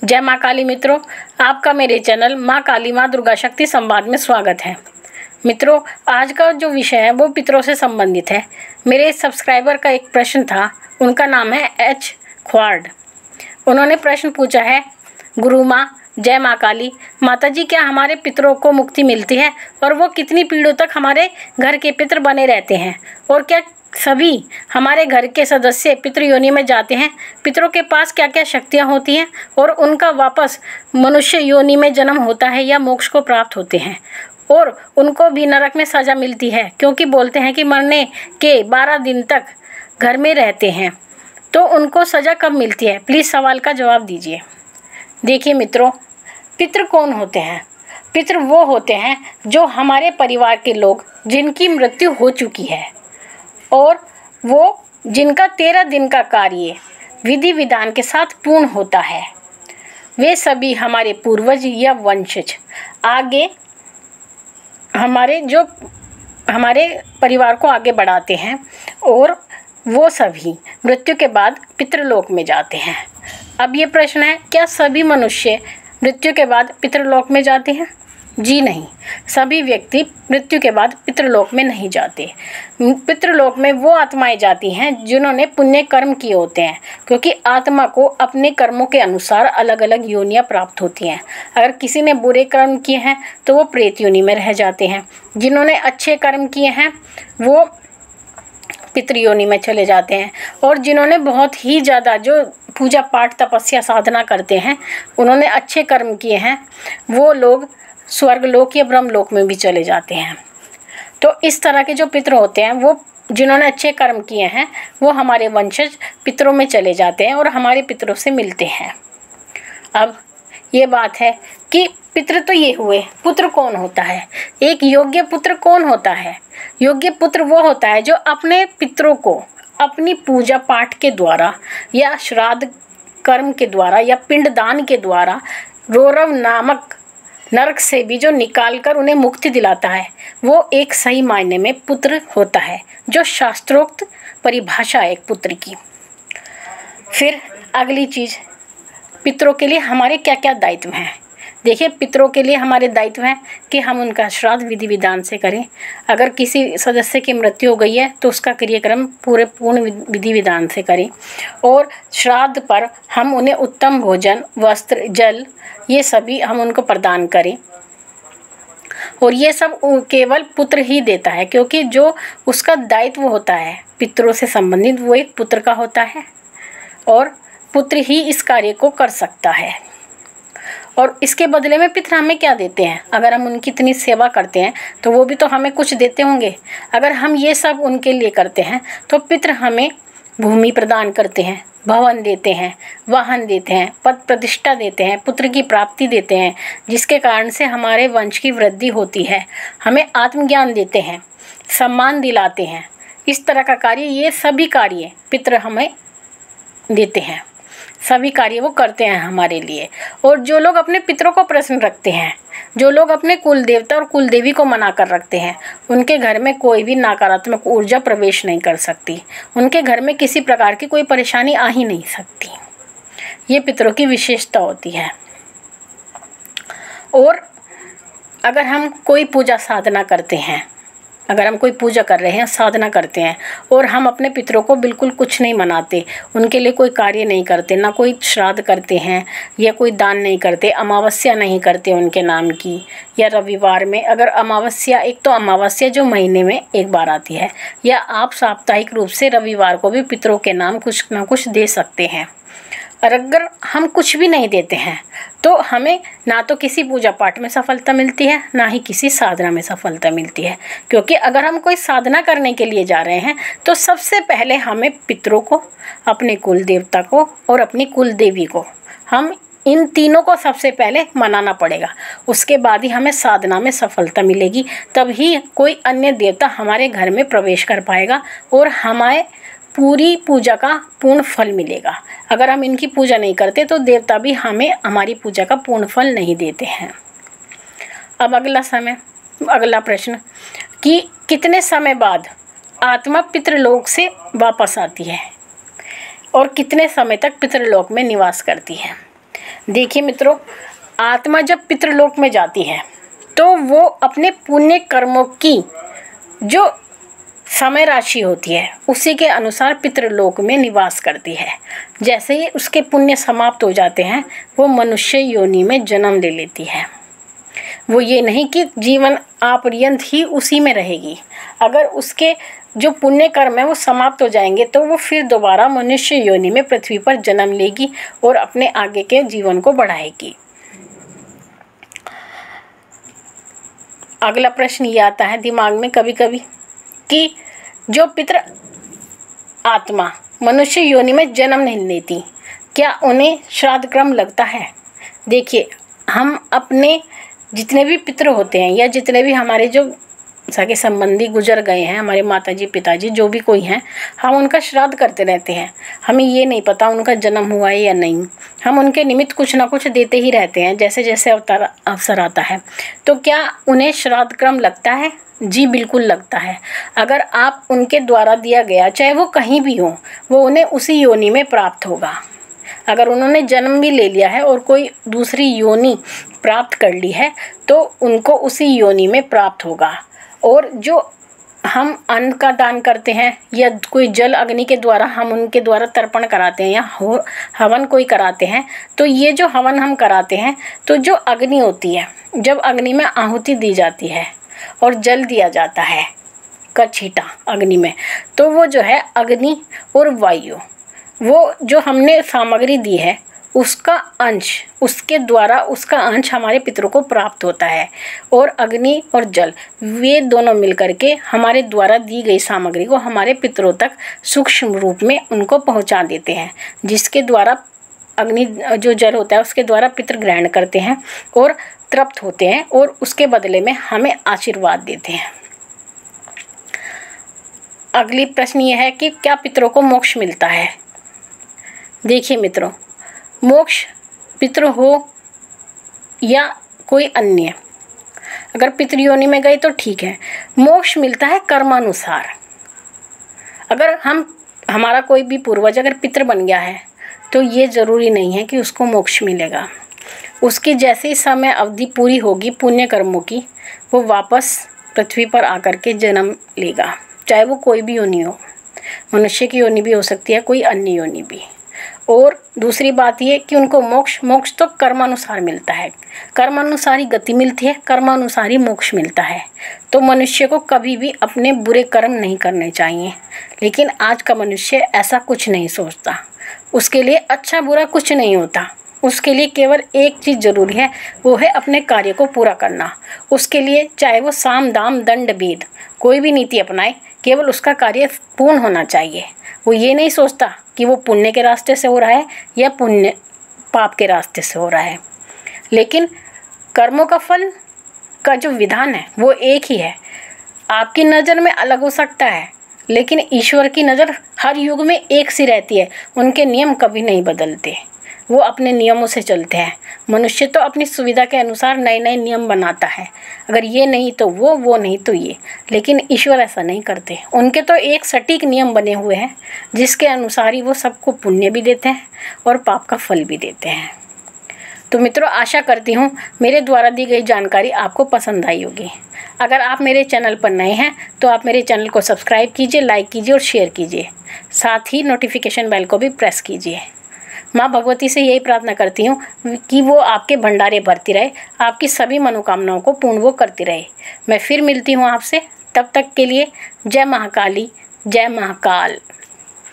जय माँ काली मित्रों, आपका मेरे चैनल माँ काली माँ दुर्गा शक्ति संवाद में स्वागत है। मित्रों, आज का जो विषय है वो पितरों से संबंधित है। मेरे सब्सक्राइबर का एक प्रश्न था, उनका नाम है एच ख्वाड। उन्होंने प्रश्न पूछा है, गुरु माँ जय माँ काली, माता जी क्या हमारे पितरों को मुक्ति मिलती है और वो कितनी पीढ़ियों तक हमारे घर के पितर बने रहते हैं, और क्या सभी हमारे घर के सदस्य पितृ योनि में जाते हैं? पितरों के पास क्या क्या शक्तियाँ होती हैं और उनका वापस मनुष्य योनि में जन्म होता है या मोक्ष को प्राप्त होते हैं? और उनको भी नरक में सज़ा मिलती है, क्योंकि बोलते हैं कि मरने के 12 दिन तक घर में रहते हैं, तो उनको सज़ा कब मिलती है? प्लीज़ सवाल का जवाब दीजिए। देखिए मित्रों, पितृ कौन होते हैं? पितृ वो होते हैं जो हमारे परिवार के लोग जिनकी मृत्यु हो चुकी है और वो जिनका 13 दिन का कार्य विधि विधान के साथ पूर्ण होता है। वे सभी हमारे पूर्वज या वंशज आगे हमारे परिवार को आगे बढ़ाते हैं, और वो सभी मृत्यु के बाद पितृलोक में जाते हैं। अब ये प्रश्न है, क्या सभी मनुष्य मृत्यु के बाद पितृलोक में जाते हैं? जी नहीं, सभी व्यक्ति मृत्यु के बाद पितृलोक में नहीं जाते। पितृलोक में वो आत्माएं जाती हैं जिन्होंने पुण्य कर्म किए होते हैं, क्योंकि आत्मा को अपने कर्मों के अनुसार अलग अलग योनियां प्राप्त होती हैं। अगर किसी ने बुरे कर्म किए हैं तो वो प्रेत योनि में रह जाते हैं। जिन्होंने अच्छे कर्म किए हैं वो पितृयोनि में चले जाते हैं, और जिन्होंने बहुत ही ज़्यादा जो पूजा पाठ तपस्या साधना करते हैं, उन्होंने अच्छे कर्म किए हैं, वो लोग स्वर्गलोक या ब्रह्मलोक में भी चले जाते हैं। तो इस तरह के जो पितृ होते हैं, वो जिन्होंने अच्छे कर्म किए हैं, वो हमारे वंशज पितरों में चले जाते हैं और हमारे पितरों से मिलते हैं। अब ये बात है कि पितृ तो ये हुए, पुत्र कौन होता है? एक योग्य पुत्र कौन होता है? योग्य पुत्र वो होता है जो अपने पितरों को अपनी पूजा पाठ के द्वारा या श्राद्ध कर्म के द्वारा या पिंडदान के द्वारा रौरव नामक नरक से भी जो निकालकर उन्हें मुक्ति दिलाता है, वो एक सही मायने में पुत्र होता है, जो शास्त्रोक्त परिभाषा है एक पुत्र की। फिर अगली चीज़, पितरों के लिए हमारे क्या क्या दायित्व हैं? देखिए, पितरों के लिए हमारे दायित्व हैं कि हम उनका श्राद्ध विधि विधान से करें। अगर किसी सदस्य की मृत्यु हो गई है तो उसका क्रियाक्रम पूर्ण विधि विधान से करें, और श्राद्ध पर हम उन्हें उत्तम भोजन, वस्त्र, जल, ये सभी हम उनको प्रदान करें। और ये सब केवल पुत्र ही देता है, क्योंकि जो उसका दायित्व होता है पितरों से संबंधित वो एक पुत्र का होता है, और पुत्र ही इस कार्य को कर सकता है। और इसके बदले में पितर हमें क्या देते हैं? अगर हम उनकी इतनी सेवा करते हैं तो वो भी तो हमें कुछ देते होंगे। अगर हम ये सब उनके लिए करते हैं तो पितर हमें भूमि प्रदान करते हैं, भवन देते हैं, वाहन देते हैं, पद प्रतिष्ठा देते हैं, पुत्र की प्राप्ति देते हैं, जिसके कारण से हमारे वंश की वृद्धि होती है। हमें आत्मज्ञान देते हैं, सम्मान दिलाते हैं। इस तरह का कार्य, ये सभी कार्य पितर हमें देते हैं, सभी कार्य वो करते हैं हमारे लिए। और जो लोग अपने पितरों को प्रसन्न रखते हैं, जो लोग अपने कुल देवता और कुल देवी को मना कर रखते हैं, उनके घर में कोई भी नकारात्मक ऊर्जा प्रवेश नहीं कर सकती। उनके घर में किसी प्रकार की कोई परेशानी आ ही नहीं सकती। ये पितरों की विशेषता होती है। और अगर हम कोई पूजा साधना करते हैं, अगर हम कोई पूजा कर रहे हैं, साधना करते हैं, और हम अपने पितरों को बिल्कुल कुछ नहीं मनाते, उनके लिए कोई कार्य नहीं करते, ना कोई श्राद्ध करते हैं या कोई दान नहीं करते, अमावस्या नहीं करते उनके नाम की, या रविवार में अगर अमावस्या, एक तो अमावस्या जो महीने में एक बार आती है, या आप साप्ताहिक रूप से रविवार को भी पितरों के नाम कुछ ना कुछ दे सकते हैं। और अगर हम कुछ भी नहीं देते हैं तो हमें ना तो किसी पूजा पाठ में सफलता मिलती है, ना ही किसी साधना में सफलता मिलती है। क्योंकि अगर हम कोई साधना करने के लिए जा रहे हैं तो सबसे पहले हमें पितरों को, अपने कुल देवता को और अपनी कुल देवी को, हम इन तीनों को सबसे पहले मनाना पड़ेगा। उसके बाद ही हमें साधना में सफलता मिलेगी, तभी कोई अन्य देवता हमारे घर में प्रवेश कर पाएगा और हमें पूरी पूजा का पूर्ण फल मिलेगा। अगर हम इनकी पूजा नहीं करते तो देवता भी हमें हमारी पूजा का पूर्ण फल नहीं देते हैं। अब अगला प्रश्न कि कितने समय बाद आत्मा पितृलोक से वापस आती है और कितने समय तक पितृलोक में निवास करती है? देखिए मित्रों, आत्मा जब पितृलोक में जाती है तो वो अपने पुण्य कर्मों की जो समय राशि होती है उसी के अनुसार पितृलोक में निवास करती है। जैसे ही उसके पुण्य समाप्त हो जाते हैं वो मनुष्य योनि में जन्म ले लेती है। वो ये नहीं कि जीवन आपर्यंत ही उसी में रहेगी। अगर उसके जो पुण्य कर्म है वो समाप्त हो जाएंगे तो वो फिर दोबारा मनुष्य योनि में पृथ्वी पर जन्म लेगी और अपने आगे के जीवन को बढ़ाएगी। अगला प्रश्न ये आता है दिमाग में कभी कभी कि जो पितृ आत्मा मनुष्य योनि में जन्म नहीं लेती, क्या उन्हें श्राद्ध क्रम लगता है? देखिए, हम अपने जितने भी पितृ होते हैं या जितने भी हमारे जो सगे संबंधी गुजर गए हैं, हमारे माताजी पिताजी जो भी कोई हैं, हम उनका श्राद्ध करते रहते हैं। हमें ये नहीं पता उनका जन्म हुआ है या नहीं, हम उनके निमित्त कुछ ना कुछ देते ही रहते हैं जैसे जैसे अवसर आता है। तो क्या उन्हें श्राद्ध क्रम लगता है? जी बिल्कुल लगता है। अगर आप उनके द्वारा दिया गया, चाहे वो कहीं भी हो, वो उन्हें उसी योनि में प्राप्त होगा। अगर उन्होंने जन्म भी ले लिया है और कोई दूसरी योनि प्राप्त कर ली है तो उनको उसी योनि में प्राप्त होगा। और जो हम अन्न का दान करते हैं या कोई जल अग्नि के द्वारा हम उनके द्वारा तर्पण कराते हैं या हवन कोई कराते हैं, तो ये जो हवन हम कराते हैं तो जो अग्नि होती है, जब अग्नि में आहुति दी जाती है और जल दिया जाता है का छींटा अग्नि में, तो वो जो है अग्नि और वायु, वो जो हमने सामग्री दी है उसका अंश, उसके द्वारा उसका अंश हमारे पितरों को प्राप्त होता है। और अग्नि और जल वे दोनों मिलकर के हमारे द्वारा दी गई सामग्री को हमारे पितरों तक सूक्ष्म रूप में उनको पहुंचा देते हैं, जिसके द्वारा अग्नि जो जल होता है उसके द्वारा पितर ग्रहण करते हैं और तृप्त होते हैं और उसके बदले में हमें आशीर्वाद देते हैं। अगली प्रश्न ये है कि क्या पितरों को मोक्ष मिलता है? देखिए मित्रों, मोक्ष पितृ हो या कोई अन्य, अगर पितृयोनि में गए तो ठीक है, मोक्ष मिलता है कर्मानुसार। अगर हमारा कोई भी पूर्वज अगर पितृ बन गया है तो ये ज़रूरी नहीं है कि उसको मोक्ष मिलेगा। उसकी जैसे ही समय अवधि पूरी होगी पुण्य कर्मों की, वो वापस पृथ्वी पर आकर के जन्म लेगा, चाहे वो कोई भी योनि हो। मनुष्य की योनि भी हो सकती है, कोई अन्य योनि भी। और दूसरी बात ये कि उनको मोक्ष तो कर्मानुसार मिलता है, कर्मानुसार ही गति मिलती है, कर्मानुसार ही मोक्ष मिलता है। तो मनुष्य को कभी भी अपने बुरे कर्म नहीं करने चाहिए। लेकिन आज का मनुष्य ऐसा कुछ नहीं सोचता, उसके लिए अच्छा बुरा कुछ नहीं होता। उसके लिए केवल एक चीज़ ज़रूरी है, वो है अपने कार्य को पूरा करना। उसके लिए चाहे वो साम दाम दंड भेद कोई भी नीति अपनाए, केवल उसका कार्य पूर्ण होना चाहिए। वो ये नहीं सोचता कि वो पुण्य के रास्ते से हो रहा है या पाप के रास्ते से हो रहा है। लेकिन कर्मों का फल का जो विधान है वो एक ही है। आपकी नज़र में अलग हो सकता है, लेकिन ईश्वर की नज़र हर युग में एक सी रहती है। उनके नियम कभी नहीं बदलते, वो अपने नियमों से चलते हैं। मनुष्य तो अपनी सुविधा के अनुसार नए नए नियम बनाता है, अगर ये नहीं तो वो नहीं तो ये। लेकिन ईश्वर ऐसा नहीं करते, उनके तो एक सटीक नियम बने हुए हैं जिसके अनुसार ही वो सबको पुण्य भी देते हैं और पाप का फल भी देते हैं। तो मित्रों, आशा करती हूँ मेरे द्वारा दी गई जानकारी आपको पसंद आई होगी। अगर आप मेरे चैनल पर नए हैं तो आप मेरे चैनल को सब्सक्राइब कीजिए, लाइक कीजिए और शेयर कीजिए। साथ ही नोटिफिकेशन बेल को भी प्रेस कीजिए। माँ भगवती से यही प्रार्थना करती हूँ कि वो आपके भंडारे भरती रहे, आपकी सभी मनोकामनाओं को पूर्ण वो करती रहे। मैं फिर मिलती हूँ आपसे, तब तक के लिए जय महाकाली, जय महाकाल।